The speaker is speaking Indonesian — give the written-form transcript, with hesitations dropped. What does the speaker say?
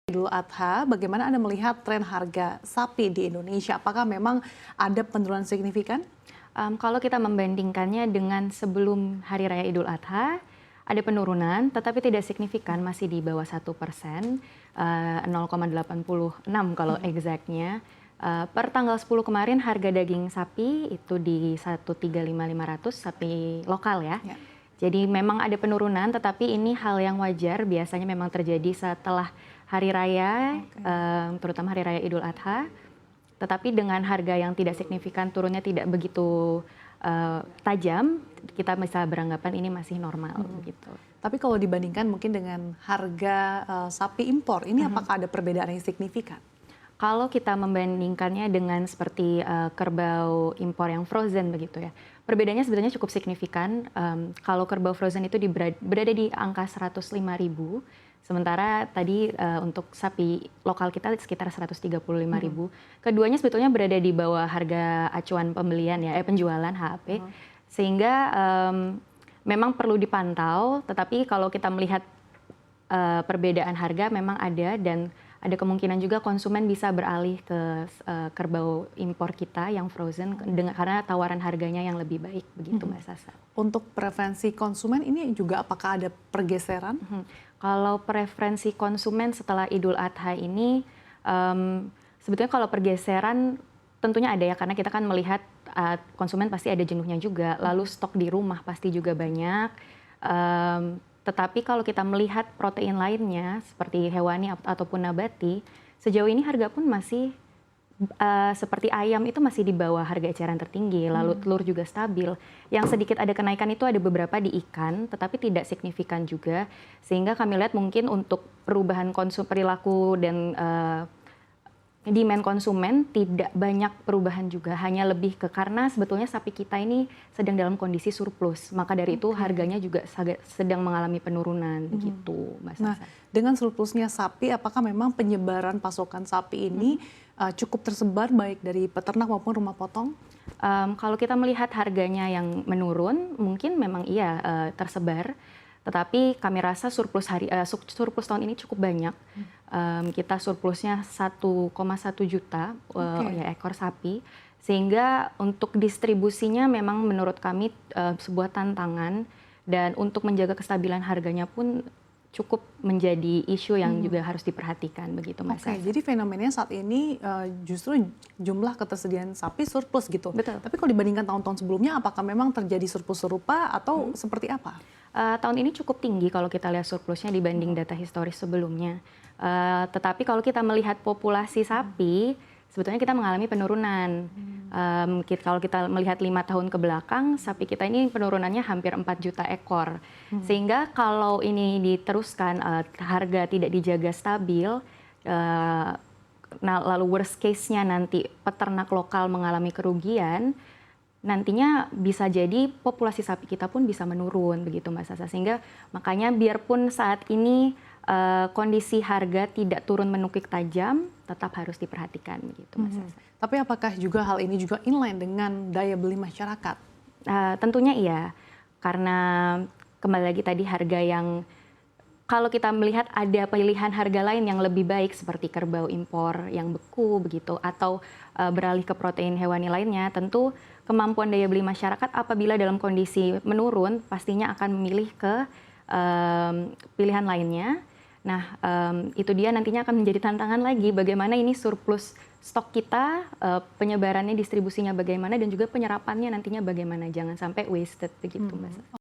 Idul Adha, bagaimana Anda melihat tren harga sapi di Indonesia? Apakah memang ada penurunan signifikan? Kalau kita membandingkannya dengan sebelum Hari Raya Idul Adha, ada penurunan, tetapi tidak signifikan, masih di bawah 1%, 0,86 kalau exactnya. Per tanggal 10 kemarin harga daging sapi itu di 135.500 sapi lokal ya. Jadi memang ada penurunan, tetapi ini hal yang wajar, biasanya memang terjadi setelah Hari Raya, terutama Hari Raya Idul Adha. Tetapi dengan harga yang tidak signifikan, turunnya tidak begitu tajam, kita bisa beranggapan ini masih normal begitu. Tapi kalau dibandingkan mungkin dengan harga sapi impor, ini apakah ada perbedaan yang signifikan? Kalau kita membandingkannya dengan seperti kerbau impor yang frozen begitu ya, perbedaannya sebenarnya cukup signifikan. Kalau kerbau frozen itu berada di angka 105.000, sementara tadi untuk sapi lokal kita sekitar 135.000. Keduanya sebetulnya berada di bawah harga acuan pembelian ya, penjualan HAP, sehingga memang perlu dipantau. Tetapi kalau kita melihat perbedaan harga memang ada, dan ada kemungkinan juga konsumen bisa beralih ke kerbau impor kita yang frozen karena tawaran harganya yang lebih baik begitu Mbak Sasa. Untuk preferensi konsumen ini juga apakah ada pergeseran? Kalau preferensi konsumen setelah Idul Adha ini, sebetulnya kalau pergeseran tentunya ada ya, karena kita kan melihat konsumen pasti ada jenuhnya juga, lalu stok di rumah pasti juga banyak. Tetapi kalau kita melihat protein lainnya seperti hewani ataupun nabati, sejauh ini harga pun masih seperti ayam itu masih di bawah harga eceran tertinggi, lalu telur juga stabil. Yang sedikit ada kenaikan itu ada beberapa di ikan, tetapi tidak signifikan juga. Sehingga kami lihat mungkin untuk perubahan perilaku dan demand konsumen tidak banyak perubahan juga, hanya lebih ke karena sebetulnya sapi kita ini sedang dalam kondisi surplus, maka dari itu harganya juga sedang mengalami penurunan begitu, Mbak Sasa. Nah, dengan surplusnya sapi, apakah memang penyebaran pasokan sapi ini cukup tersebar baik dari peternak maupun rumah potong? Kalau kita melihat harganya yang menurun, mungkin memang iya tersebar. Tetapi kami rasa surplus tahun ini cukup banyak. Kita surplusnya 1,1 juta ya, ekor sapi. Sehingga untuk distribusinya memang menurut kami sebuah tantangan. Dan untuk menjaga kestabilan harganya pun cukup menjadi isu yang juga harus diperhatikan begitu Mas. Jadi fenomenanya saat ini justru jumlah ketersediaan sapi surplus gitu. Betul. Tapi kalau dibandingkan tahun-tahun sebelumnya, apakah memang terjadi surplus serupa atau seperti apa? Tahun ini cukup tinggi kalau kita lihat surplusnya dibanding data historis sebelumnya. Tetapi kalau kita melihat populasi sapi, sebetulnya kita mengalami penurunan. Kalau kita melihat 5 tahun ke belakang, sapi kita ini penurunannya hampir 4 juta ekor. Sehingga kalau ini diteruskan, harga tidak dijaga stabil, lalu worst case-nya nanti peternak lokal mengalami kerugian, nantinya bisa jadi populasi sapi kita pun bisa menurun begitu Mbak Sasa. Sehingga makanya biarpun saat ini kondisi harga tidak turun menukik tajam, tetap harus diperhatikan begitu Mbak Sasa. Tapi apakah juga hal ini juga inline dengan daya beli masyarakat? Tentunya iya, karena kembali lagi tadi harga yang kalau kita melihat ada pilihan harga lain yang lebih baik seperti kerbau impor yang beku begitu, atau beralih ke protein hewani lainnya, tentu kemampuan daya beli masyarakat apabila dalam kondisi menurun pastinya akan memilih ke pilihan lainnya. Nah, itu dia nantinya akan menjadi tantangan lagi bagaimana ini surplus stok kita, penyebarannya, distribusinya bagaimana, dan juga penyerapannya nantinya bagaimana, jangan sampai wasted begitu Mbak.